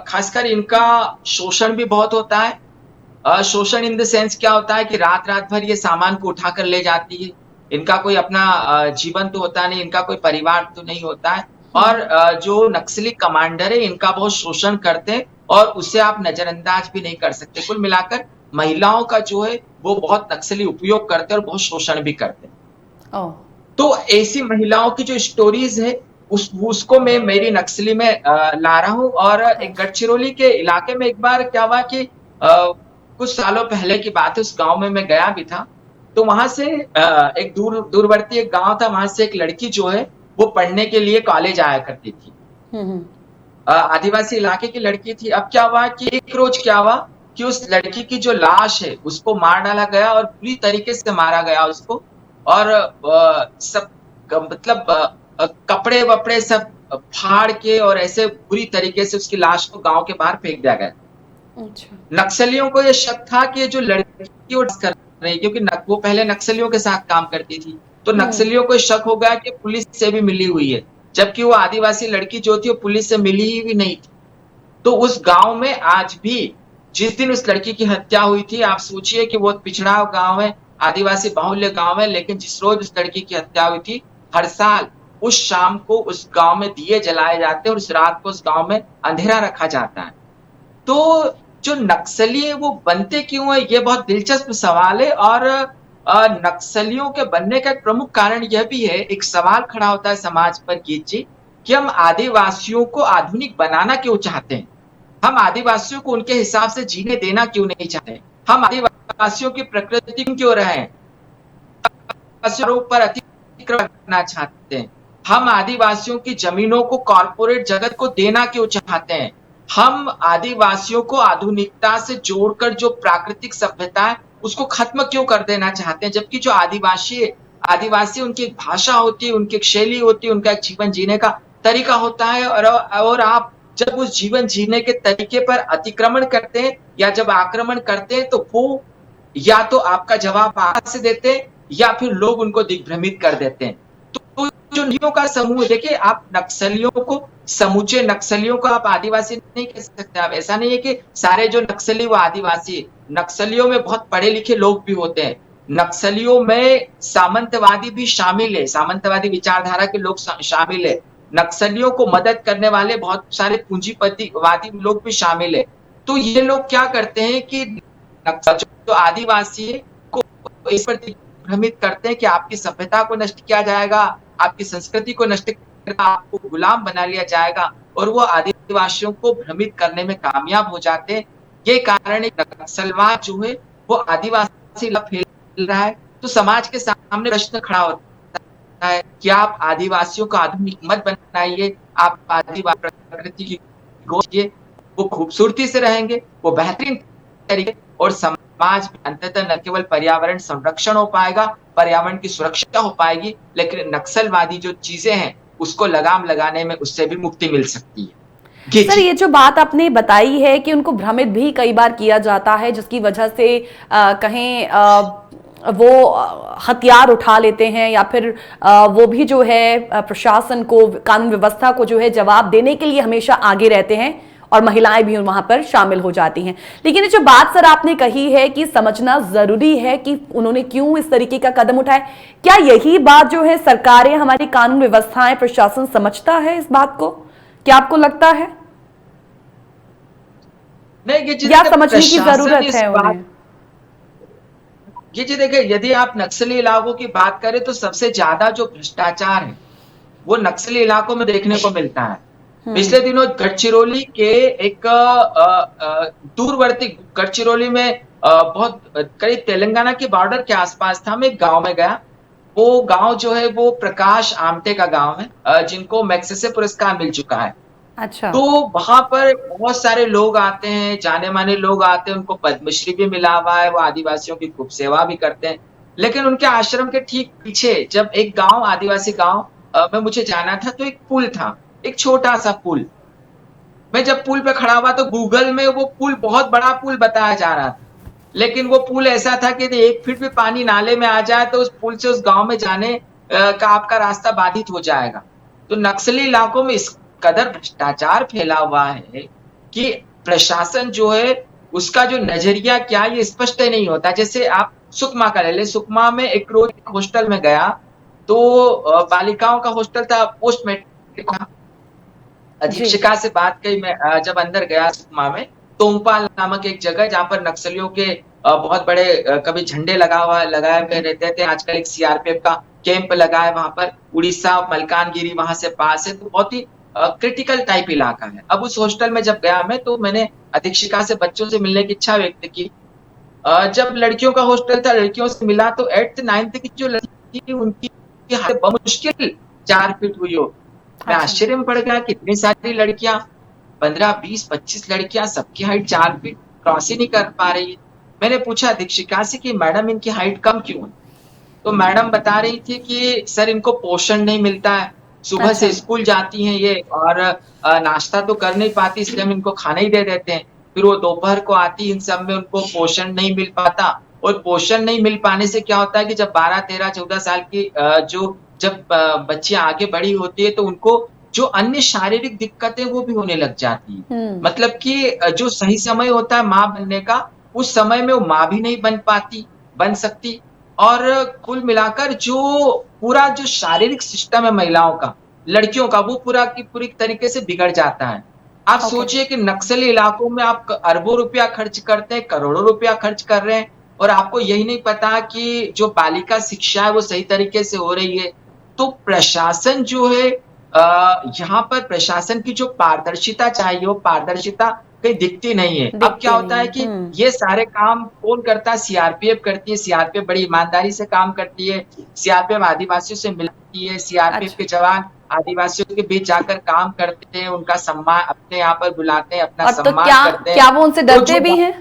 खासकर इनका शोषण भी बहुत होता है। शोषण इन द सेंस क्या होता है कि रात रात भर ये सामान को उठाकर ले जाती है। इनका कोई अपना जीवन तो होता नहीं, इनका कोई परिवार तो नहीं होता है। और जो नक्सली कमांडर है इनका बहुत शोषण करते हैं और उसे आप नजरअंदाज भी नहीं कर सकते। कुल मिलाकर महिलाओं का जो है वो बहुत नक्सली उपयोग करते हैं और बहुत शोषण भी करते हैं। तो ऐसी महिलाओं की जो स्टोरीज है उसको मैं मेरी नक्सली में ला रहा हूँ। और एक गढ़चिरौली के इलाके में एक बार क्या हुआ कि कुछ सालों पहले की बात है, उस गांव में मैं गया भी था। तो वहां से एक दूरवर्ती एक गांव था, वहां से एक लड़की जो है वो पढ़ने के लिए कॉलेज आया करती थी। आदिवासी इलाके की लड़की थी। अब क्या हुआ कि एक रोज क्या हुआ कि उस लड़की की जो लाश है उसको मार डाला गया और पूरी तरीके से मारा गया उसको। और सब मतलब कपड़े वपड़े सब फाड़ के और ऐसे बुरी तरीके से उसकी लाश को गांव के बाहर फेंक दिया गया। अच्छा। नक्सलियों को यह शक था कि ये जो लड़की वो कर रही, क्योंकि वो पहले नक्सलियों के साथ काम करती थी, तो नक्सलियों को शक हो गया कि पुलिस से भी मिली हुई है, जबकि वो आदिवासी लड़की जो थी वो पुलिस से मिली ही भी नहीं थी। तो उस गांव में आज भी जिस दिन उस लड़की की हत्या हुई थी, आप सोचिए कि वो पिछड़ा गांव है, आदिवासी बाहुल्य गांव है, लेकिन जिस रोज उस लड़की की हत्या हुई थी, हर साल उस शाम को उस गांव में दिए जलाए जाते हैं और उस रात को उस गांव में अंधेरा रखा जाता है। तो जो नक्सली है वो बनते क्यों है, ये बहुत दिलचस्प सवाल है। और नक्सलियों के बनने का एक प्रमुख कारण यह भी है, एक सवाल खड़ा होता है समाज पर गीत जी, कि हम आदिवासियों को आधुनिक बनाना क्यों चाहते हैं, हम आदिवासियों को उनके हिसाब से जीने देना क्यों नहीं चाहते, हम आदिवासियों की प्रकृति क्यों रहे पर अतिक्रमण करना चाहते हैं, हम आदिवासियों की जमीनों को कॉर्पोरेट जगत को देना क्यों चाहते हैं, हम आदिवासियों को आधुनिकता से जोड़कर जो प्राकृतिक सभ्यता है उसको खत्म क्यों कर देना चाहते हैं, जबकि जो आदिवासी उनकी एक भाषा होती है, उनकी एक शैली होती है, उनका एक जीवन जीने का तरीका होता है। और आप जब उस जीवन जीने के तरीके पर अतिक्रमण करते हैं या जब आक्रमण करते हैं, तो वो या तो आपका जवाब आवाज से देते हैं या फिर लोग उनको दिग्भ्रमित कर देते हैं। तो जो नियों का समूह, देखिए आप नक्सलियों को, समूचे नक्सलियों को आप आदिवासी नहीं कह सकते। आप ऐसा नहीं है कि सारे जो नक्सली वो आदिवासी, नक्सलियों में बहुत पढ़े लिखे लोग भी होते हैं। नक्सलियों में सामंतवादी भी शामिल है, सामंतवादी विचारधारा के लोग शामिल है। नक्सलियों को मदद करने वाले बहुत सारे पूंजीपतिवादी लोग भी शामिल है। तो ये लोग क्या करते हैं कि जो आदिवासी को इस पर भ्रमित करते हैं कि आपकी सभ्यता को नष्ट किया जाएगा, आपकी संस्कृति को नष्ट करके आपको गुलाम बना लिया जाएगा, और वो आदिवासियों को भ्रमित करने में कामयाब हो जाते हैं। ये कारण है नक्सलवाद जो है वो आदिवासी फैल रहा है। तो समाज के सामने प्रश्न खड़ा होता है कि आप आदिवासियों को आधुनिक मत बनाइए, आप आदिवासी प्रकृति की गोद, वो खूबसूरती से रहेंगे, वो बेहतरीन तरीके, और समाज में अंततः न केवल पर्यावरण संरक्षण हो पाएगा, पर्यावरण की सुरक्षा हो पाएगी, लेकिन नक्सलवादी जो चीजें हैं उसको लगाम लगाने में उससे भी मुक्ति मिल सकती है। सर, ये जो बात आपने बताई है कि उनको भ्रमित भी कई बार किया जाता है, जिसकी वजह से कहें वो हथियार उठा लेते हैं, या फिर वो भी जो है प्रशासन को, कानून व्यवस्था को जो है जवाब देने के लिए हमेशा आगे रहते हैं, और महिलाएं भी वहां पर शामिल हो जाती हैं। लेकिन ये जो बात सर आपने कही है कि समझना जरूरी है कि उन्होंने क्यों इस तरीके का कदम उठाया, क्या यही बात जो है सरकारें, हमारी कानून व्यवस्थाएं, प्रशासन समझता है इस बात को? क्या आपको लगता है नहीं, या समझने की जरूरत है उन्हें? ये जी देखिए, यदि आप नक्सली इलाकों की बात करें तो सबसे ज्यादा जो भ्रष्टाचार है वो नक्सली इलाकों में देखने को मिलता है। पिछले दिनों गढ़चिरौली के एक दूरवर्ती गढ़चिरौली में बहुत करीब तेलंगाना के बॉर्डर के आसपास था, मैं एक गांव में गया। वो गांव जो है वो प्रकाश आमटे का गांव है, जिनको मैग्सेसे पुरस्कार मिल चुका है। अच्छा। तो वहां पर बहुत सारे लोग आते हैं, जाने माने लोग आते हैं, उनको पद्मश्री भी मिला हुआ है, वो आदिवासियों की खूब सेवा भी करते हैं। लेकिन उनके आश्रम के ठीक पीछे जब एक गांव, आदिवासी गांव में मुझे जाना था, तो एक पुल था, एक छोटा सा पुल। मैं जब पुल पे खड़ा हुआ तो गूगल में वो पुल बहुत बड़ा पुल बताया जा रहा था, लेकिन वो पुल ऐसा था कि यदि 1 फीट भी पानी नाले में आ जाए तो उस पुल से उस गांव में जाने का आपका रास्ता बाधित हो जाएगा। तो नक्सली इलाकों में इस कदर भ्रष्टाचार फैला हुआ है कि प्रशासन जो है उसका जो नजरिया क्या, ये स्पष्ट ही नहीं होता। जैसे आप सुकमा का ले ले, सुकमा में एक रोज हॉस्टल में गया, तो बालिकाओं का हॉस्टल था, पोस्ट मैट्रिक था। अधीक्षिका से बात कही, मैं जब अंदर गया सुकमा में, तोंगपाल नामक एक जगह जहां पर नक्सलियों के बहुत बड़े कभी झंडे लगाए हुए रहते थे, आजकल एक सीआरपीएफ का कैंप लगा है वहां पर, उड़ीसा मलकानगिरी वहां से पास है, तो बहुत ही क्रिटिकल टाइप इलाका है। अब उस हॉस्टल में जब गया मैं, तो मैंने अधीक्षिका से बच्चों से मिलने की इच्छा व्यक्त की। जब लड़कियों का हॉस्टल था, लड़कियों से मिला, तो 8th 9th की जो लड़की थी उनकी हाइट मुश्किल 4 फीट हुई हो। मैं आश्चर्य में पड़ गया, कितनी सारी लड़कियां, 15, 20, 25 लड़कियां, सबकी हाइट 4 फीट क्रॉस ही नहीं कर पा रही है। मैंने पूछा अधीक्षिका से कि मैडम इनकी हाइट कम क्यों है? तो मैडम बता रही थी कि सर इनको पोषण नहीं मिलता है, सुबह से स्कूल जाती हैं ये, और नाश्ता तो कर नहीं पाती, इसलिए हम इनको खाना ही दे देते हैं। फिर वो दोपहर को आती, इन सब में उनको पोषण नहीं मिल पाता, और पोषण नहीं मिल पाने से क्या होता है कि जब 12, 13, 14 साल की जब बच्ची आगे बड़ी होती है, तो उनको जो अन्य शारीरिक दिक्कतें वो भी होने लग जाती है। मतलब कि जो सही समय होता है माँ बनने का, उस समय में वो माँ भी नहीं बन सकती, और कुल मिलाकर जो पूरा जो शारीरिक सिस्टम है महिलाओं का, लड़कियों का, वो पूरा की पूरी तरीके से बिगड़ जाता है। आप सोचिए कि नक्सली इलाकों में आप अरबों रुपया खर्च करते हैं, करोड़ों रुपया खर्च कर रहे हैं, और आपको यही नहीं पता कि जो बालिका शिक्षा है वो सही तरीके से हो रही है। तो प्रशासन जो है, यहाँ पर प्रशासन की जो पारदर्शिता चाहिए, वो पारदर्शिता कहीं दिखती नहीं है। अब क्या होता है कि ये सारे काम कौन करता है? सीआरपीएफ करती है। सीआरपीएफ बड़ी ईमानदारी से काम करती है, सीआरपीएफ आदिवासियों से मिलती है, सीआरपीएफ के जवान आदिवासियों के बीच जाकर काम करते हैं, उनका सम्मान, अपने यहाँ पर बुलाते हैं, अपना सम्मान करते हैं। क्या वो उनसे डरते भी हैं?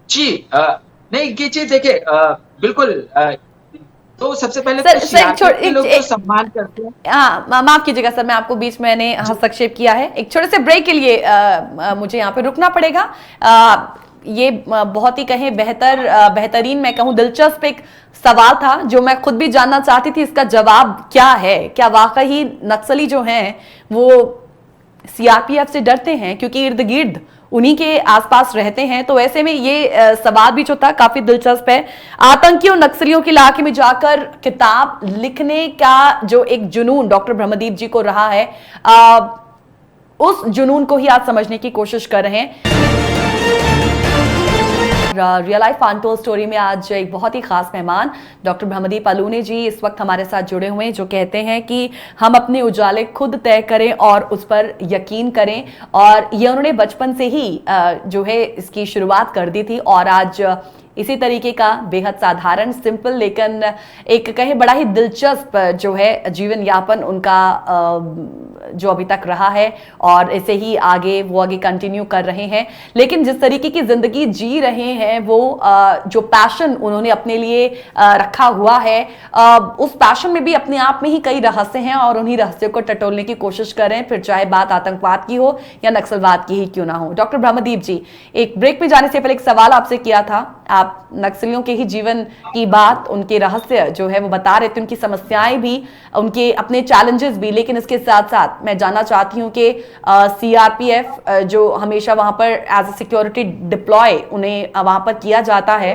जी नहीं, ये चीज देखिए, बिल्कुल तो सबसे पहले सर तो सर सीआरपीएफ के लोग तो सम्मान करते हैं। हाँ, माफ कीजिएगा सर, मैं आपको बीच में मैंने हस्तक्षेप किया है। एक छोटे से ब्रेक के लिए मुझे यहाँ पे रुकना पड़ेगा। ये बहुत ही कहें बेहतरीन, मैं कहूँ दिलचस्प एक सवाल था जो मैं खुद भी जानना चाहती थी, इसका जवाब क्या है। क्या वाकई नक्सली जो हैं वो सीआरपीएफ से डरते हैं, क्योंकि इर्द गिर्द उन्हीं के आसपास रहते हैं। तो ऐसे में ये सवाल भी जो था काफी दिलचस्प है। आतंकियों नक्सलियों के इलाके में जाकर किताब लिखने का जो एक जुनून डॉक्टर ब्रह्मदीप जी को रहा है, उस जुनून को ही आज समझने की कोशिश कर रहे हैं। रियल लाइफ अनटोल्ड स्टोरी में आज एक बहुत ही खास मेहमान डॉक्टर ब्रह्मदीप अलूने जी इस वक्त हमारे साथ जुड़े हुए हैं, जो कहते हैं कि हम अपने उजाले खुद तय करें और उस पर यकीन करें। और ये उन्होंने बचपन से ही जो है इसकी शुरुआत कर दी थी, और आज इसी तरीके का बेहद साधारण, सिंपल, लेकिन एक कहे बड़ा ही दिलचस्प जो है जीवन यापन उनका जो अभी तक रहा है, और ऐसे ही वो आगे कंटिन्यू कर रहे हैं। लेकिन जिस तरीके की जिंदगी जी रहे हैं वो जो पैशन उन्होंने अपने लिए रखा हुआ है, उस पैशन में भी अपने आप में ही कई रहस्य हैं, और उन्हीं रहस्यों को टटोलने की कोशिश कर रहे हैं, फिर चाहे बात आतंकवाद की हो या नक्सलवाद की ही क्यों ना हो। डॉक्टर ब्रह्मदीप जी, एक ब्रेक में जाने से पहले एक सवाल आपसे किया था। आप नक्सलियों के ही जीवन की बात, उनके रहस्य जो है वो बता रहे थे, उनकी समस्याएं भी, उनके अपने चैलेंजेस भी, लेकिन इसके साथ साथ मैं जानना चाहती हूं कि सीआरपीएफ जो हमेशा वहां पर एज ए सिक्योरिटी डिप्लॉय उन्हें वहां पर किया जाता है,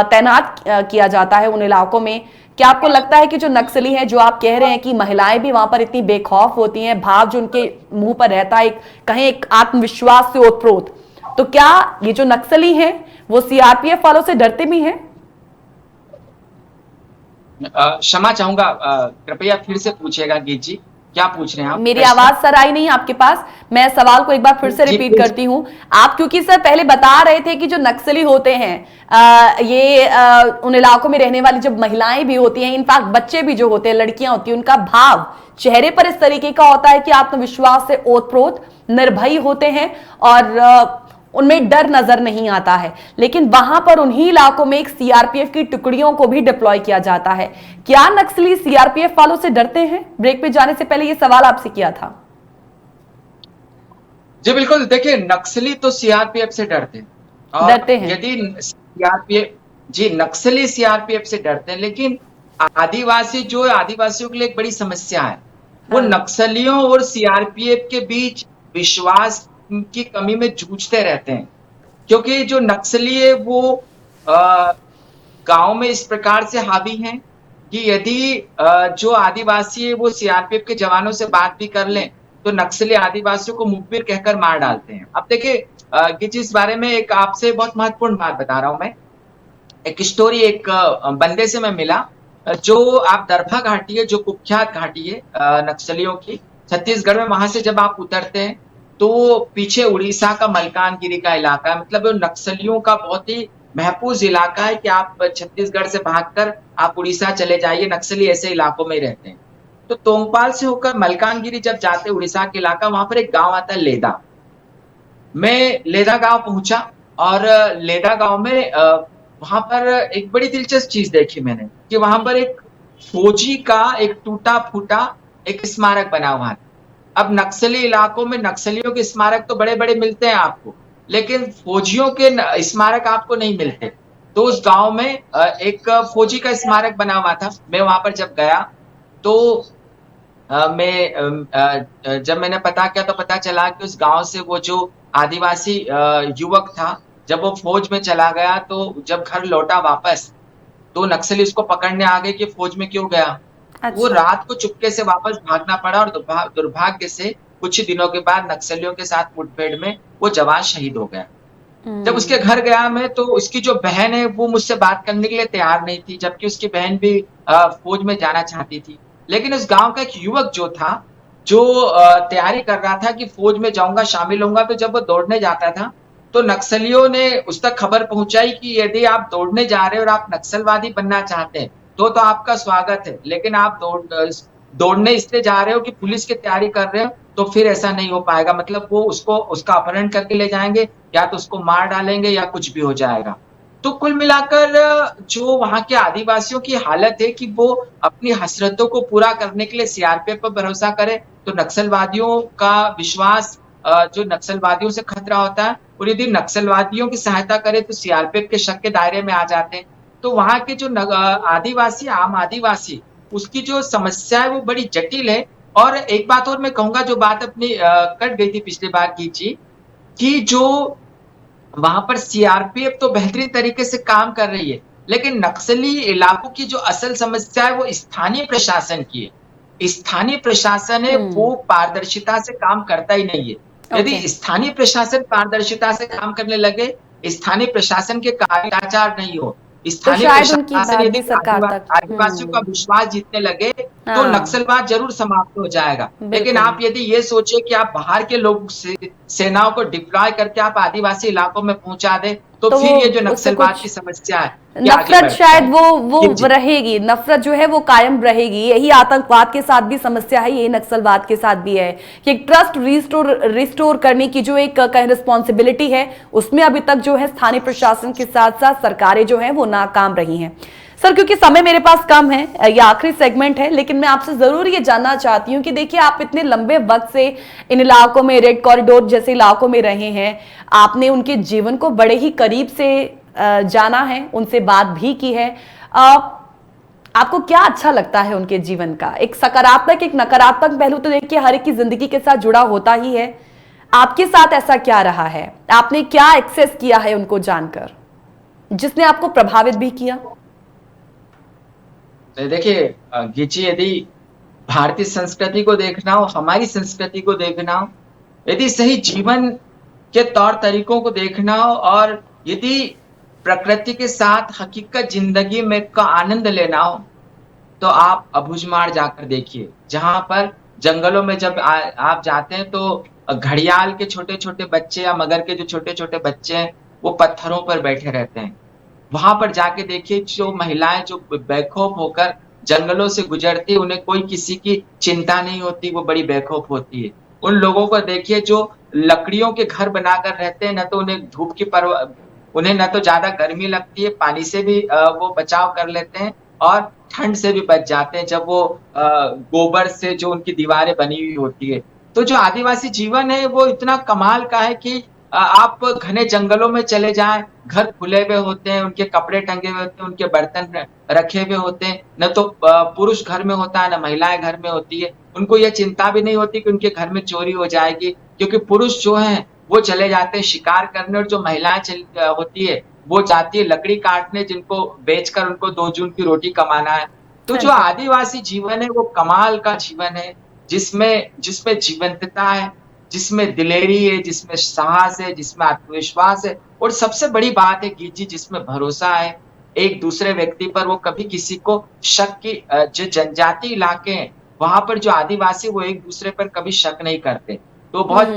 तैनात किया जाता है उन इलाकों में। क्या आपको लगता है कि जो नक्सली हैं, जो आप कह रहे हैं कि महिलाएं भी वहां पर इतनी बेखौफ होती हैं, भाव जो उनके मुंह पर रहता है, कहें एक आत्मविश्वास से ओतप्रोत, तो क्या ये जो नक्सली हैं वो सीआरपीएफ वालों से डरते भी हैं? क्षमा चाहूंगा, कृपया फिर से पूछिएगा गीत जी, क्या पूछ रहे हैं आप? मेरी आवाज सर आई नहीं आपके पास? मैं सवाल को एक बार फिर से रिपीट करती हूँ। आप क्योंकि सर पहले बता रहे थे कि जो नक्सली होते हैं उन इलाकों में रहने वाली जब महिलाएं भी होती हैं, इनफैक्ट बच्चे भी जो होते हैं, लड़कियां होती हैं, उनका भाव चेहरे पर इस तरीके का होता है कि आत्मविश्वास से ओतप्रोत, निर्भय होते हैं, और उनमें डर नजर नहीं आता है। लेकिन वहां पर उन्हीं इलाकों में एक सीआरपीएफ की टुकड़ियों को भी डिप्लॉय किया जाता है। क्या नक्सली सीआरपीएफ वालों से डरते हैं? ब्रेक पे जाने से पहले ये सवाल आपसे किया था। जी बिल्कुल, देखिए नक्सली तो सीआरपीएफ से डरते हैं, और यदि सीआरपीएफ, जी नक्सली सीआरपीएफ से डरते हैं, लेकिन आदिवासियों के लिए एक बड़ी समस्या है। वो नक्सलियों और सीआरपीएफ के बीच विश्वास की कमी में जूझते रहते हैं, क्योंकि जो नक्सली है वो गांव में इस प्रकार से हावी हैं कि यदि जो आदिवासी है वो सीआरपीएफ के जवानों से बात भी कर लें तो नक्सली आदिवासियों को मुखबिर कहकर मार डालते हैं। अब देखिए इस बारे में एक आपसे बहुत महत्वपूर्ण बात बता रहा हूं मैं। एक स्टोरी एक बंदे से मैं मिला, जो आप दरभा घाटी है, जो कुख्यात घाटी है नक्सलियों की, छत्तीसगढ़ में। वहां से जब आप उतरते हैं तो पीछे उड़ीसा का मलकानगिरी का इलाका है, मतलब नक्सलियों का बहुत ही महफूज इलाका है कि आप छत्तीसगढ़ से भागकर आप उड़ीसा चले जाइए, नक्सली ऐसे इलाकों में रहते हैं। तो तोंगपाल से होकर मलकानगिरी जब जाते उड़ीसा के इलाका, वहां पर एक गांव आता है लेदा। मैं लेदा गांव पहुंचा, और लेदा गांव में वहां पर एक बड़ी दिलचस्प चीज देखी मैंने कि वहां पर एक फौजी का एक टूटा फूटा एक स्मारक बना हुआ था। अब नक्सली इलाकों में नक्सलियों के स्मारक तो बड़े बड़े मिलते हैं आपको, लेकिन फौजियों के स्मारक आपको नहीं मिलते। तो उस गांव में एक फौजी का स्मारक बना हुआ था। मैं वहां पर जब गया तो जब मैंने पता किया तो पता चला कि उस गांव से वो जो आदिवासी युवक था, जब वो फौज में चला गया तो जब घर लौटा वापस तो नक्सली उसको पकड़ने आ गए कि फौज में क्यों गया। अच्छा। वो रात को चुपके से वापस भागना पड़ा, और दुर्भाग्य से कुछ ही दिनों के बाद नक्सलियों के साथ मुठभेड़ में वो जवान शहीद हो गया। जब उसके घर गया मैं तो उसकी जो बहन है वो मुझसे बात करने के लिए तैयार नहीं थी, जबकि उसकी बहन भी फौज में जाना चाहती थी। लेकिन उस गांव का एक युवक जो था, जो तैयारी कर रहा था कि फौज में जाऊंगा, शामिल होऊंगा, तो जब वो दौड़ने जाता था तो नक्सलियों ने उस तक खबर पहुंचाई कि यदि आप दौड़ने जा रहे हो और आप नक्सलवादी बनना चाहते हैं तो आपका स्वागत है, लेकिन आप दौड़ने इसलिए जा रहे हो कि पुलिस की तैयारी कर रहे हो तो फिर ऐसा नहीं हो पाएगा। मतलब वो उसका अपहरण करके ले जाएंगे, या तो उसको मार डालेंगे या कुछ भी हो जाएगा। तो कुल मिलाकर जो वहाँ के आदिवासियों की हालत है कि वो अपनी हसरतों को पूरा करने के लिए सीआरपीएफ पर भरोसा करे, तो नक्सलवादियों का विश्वास जो नक्सलवादियों से खतरा होता है, और यदि नक्सलवादियों की सहायता करे तो सीआरपीएफ के शक के दायरे में आ जाते हैं। तो वहाँ के जो आदिवासी, आम आदिवासी, उसकी जो समस्या है वो बड़ी जटिल है। और एक बात और मैं कहूँगा, जो बात अपनी कट गई थी पिछली बार की जी, कि जो वहां पर सीआरपीएफ तो बेहतरीन तरीके से काम कर रही है, लेकिन नक्सली इलाकों की जो असल समस्या है वो स्थानीय प्रशासन की है। स्थानीय प्रशासन है वो पारदर्शिता से काम करता ही नहीं है। यदि ओके। स्थानीय प्रशासन पारदर्शिता से काम करने लगे, स्थानीय प्रशासन के कार्याचार नहीं हो, तो स्थानीय शायद उनकी प्रशासन बात यदि भी सरकार तक। आदिवासियों का विश्वास जीतने लगे तो हाँ। नक्सलवाद जरूर समाप्त हो जाएगा। लेकिन बिल्कुल। आप यदि ये सोचे कि आप बाहर के लोग से सेनाओं को डिप्लॉय करके आप आदिवासी इलाकों में पहुंचा दे, तो तो फिर वो ये जो उससे नक्सलवाद कुछ की समस्या है ये आगे नफरत बढ़ शायद जाएगी। वो जी जी रहेगी, नफरत जो है वो कायम रहेगी। यही आतंकवाद के साथ भी समस्या है, यही नक्सलवाद के साथ भी है कि एक ट्रस्ट रिस्टोर करने की जो एक कहीं रिस्पॉन्सिबिलिटी है, उसमें अभी तक जो है स्थानीय प्रशासन के साथ साथ सरकारें जो है वो नाकाम रही हैं। सर, क्योंकि समय मेरे पास कम है, ये आखिरी सेगमेंट है, लेकिन मैं आपसे जरूर ये जानना चाहती हूँ कि देखिए, आप इतने लंबे वक्त से इन इलाकों में, रेड कॉरिडोर जैसे इलाकों में रहे हैं, आपने उनके जीवन को बड़े ही करीब से जाना है, उनसे बात भी की है। आपको क्या अच्छा लगता है उनके जीवन का? एक सकारात्मक, एक नकारात्मक पहलू तो देखिए हर एक की जिंदगी के साथ जुड़ा होता ही है। आपके साथ ऐसा क्या रहा है? आपने क्या एक्सेस किया है उनको जानकर, जिसने आपको प्रभावित भी किया? तो देखिए गीची, यदि भारतीय संस्कृति को देखना हो, हमारी संस्कृति को देखना हो, यदि सही जीवन के तौर तरीकों को देखना हो, और यदि प्रकृति के साथ हकीकत जिंदगी में का आनंद लेना हो, तो आप अबूझमाड़ जाकर देखिए, जहां पर जंगलों में जब आप जाते हैं तो घड़ियाल के छोटे छोटे बच्चे या मगर के जो छोटे छोटे बच्चे हैं वो पत्थरों पर बैठे रहते हैं। वहां पर जाके देखिए, जो महिलाएं जो बेखौफ होकर जंगलों से गुजरती है, उन्हें कोई किसी की चिंता नहीं होती, वो बड़ी बेखौफ होती है। उन लोगों को देखिए जो लकड़ियों के घर बनाकर रहते हैं, न तो उन्हें धूप की परवाह, उन्हें न तो ज्यादा गर्मी लगती है, पानी से भी वो बचाव कर लेते हैं, और ठंड से भी बच जाते हैं जब वो गोबर से जो उनकी दीवारें बनी हुई होती है। तो जो आदिवासी जीवन है वो इतना कमाल का है कि आप घने जंगलों में चले जाएं, घर खुले हुए होते हैं, उनके कपड़े टंगे हुए होते हैं, उनके बर्तन रखे हुए होते हैं, न तो पुरुष घर में होता है, न महिलाएं घर में होती है। उनको यह चिंता भी नहीं होती कि उनके घर में चोरी हो जाएगी, क्योंकि पुरुष जो हैं वो चले जाते हैं शिकार करने, और जो महिलाएं होती है वो जाती है लकड़ी काटने, जिनको बेचकर उनको 2 जून की रोटी कमाना है। तो हाँ जो जी। आदिवासी जीवन है वो कमाल का जीवन है, जिसमें जिसमें जीवंतता है, जिसमें दिलेरी है, जिसमें साहस है, जिसमें आत्मविश्वास है, और सबसे बड़ी बात है गीत जी, जिसमें भरोसा है एक दूसरे व्यक्ति पर। वो कभी किसी को शक की जो जनजाति इलाके हैं वहां पर जो आदिवासी वो एक दूसरे पर कभी शक नहीं करते। तो बहुत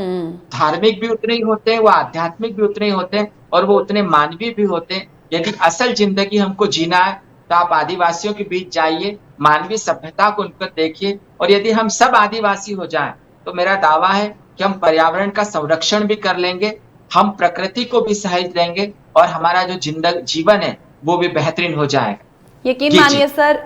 धार्मिक भी उतने ही होते हैं, वो आध्यात्मिक भी उतने ही होते हैं, और वो उतने मानवीय भी होते हैं। यदि असल जिंदगी हमको जीना है तो आप आदिवासियों के बीच जाइए, मानवीय सभ्यता को उनको देखिए, और यदि हम सब आदिवासी हो जाएं तो मेरा दावा है कि हम पर्यावरण का संरक्षण भी कर लेंगे, हम प्रकृति को भी सहेज लेंगे, और हमारा जो जीवन है वो भी बेहतरीन हो जाएगा। यकीन जी, मानिए जी। सर,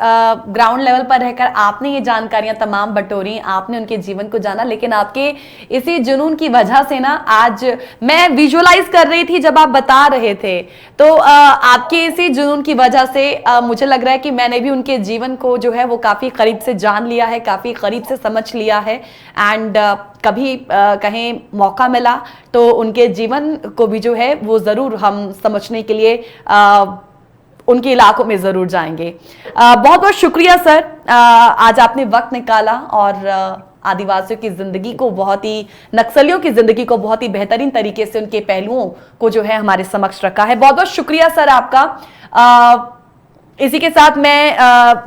ग्राउंड लेवल पर रहकर आपने ये जानकारियां तमाम बटोरी, आपने उनके जीवन को जाना, लेकिन आपके इसी जुनून की वजह से ना आज मैं विजुअलाइज कर रही थी जब आप बता रहे थे, तो आपके इसी जुनून की वजह से मुझे लग रहा है कि मैंने भी उनके जीवन को जो है वो काफी करीब से जान लिया है, काफी करीब से समझ लिया है। एंड कभी कहीं मौका मिला तो उनके जीवन को भी जो है वो जरूर हम समझने के लिए उनके इलाकों में जरूर जाएंगे। बहुत बहुत शुक्रिया सर, आज आपने वक्त निकाला और आदिवासियों की जिंदगी को, बहुत ही नक्सलियों की जिंदगी को बहुत ही बेहतरीन तरीके से उनके पहलुओं को जो है हमारे समक्ष रखा है। बहुत बहुत शुक्रिया सर आपका। इसी के साथ मैं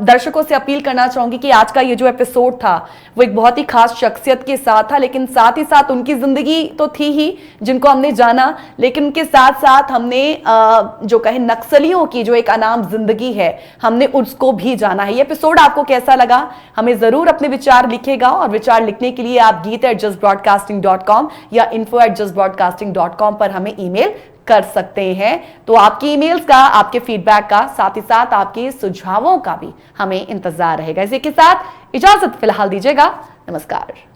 दर्शकों से अपील करना चाहूंगी कि आज का ये जो एपिसोड था वो एक बहुत ही खास शख्सियत के साथ था, लेकिन साथ ही साथ उनकी जिंदगी तो थी ही जिनको हमने जाना, लेकिन उनके साथ साथ हमने जो कहे नक्सलियों की जो एक अनाम जिंदगी है हमने उसको भी जाना है। ये एपिसोड आपको कैसा लगा हमें जरूर अपने विचार लिखेगा, और विचार लिखने के लिए आप geet@justbroadcasting.com या info@justbroadcasting.com पर हमें ईमेल कर सकते हैं। तो आपकी ईमेल्स का, आपके फीडबैक का, साथ ही साथ आपके सुझावों का भी हमें इंतजार रहेगा। इसी के साथ इजाजत फिलहाल दीजिएगा। नमस्कार।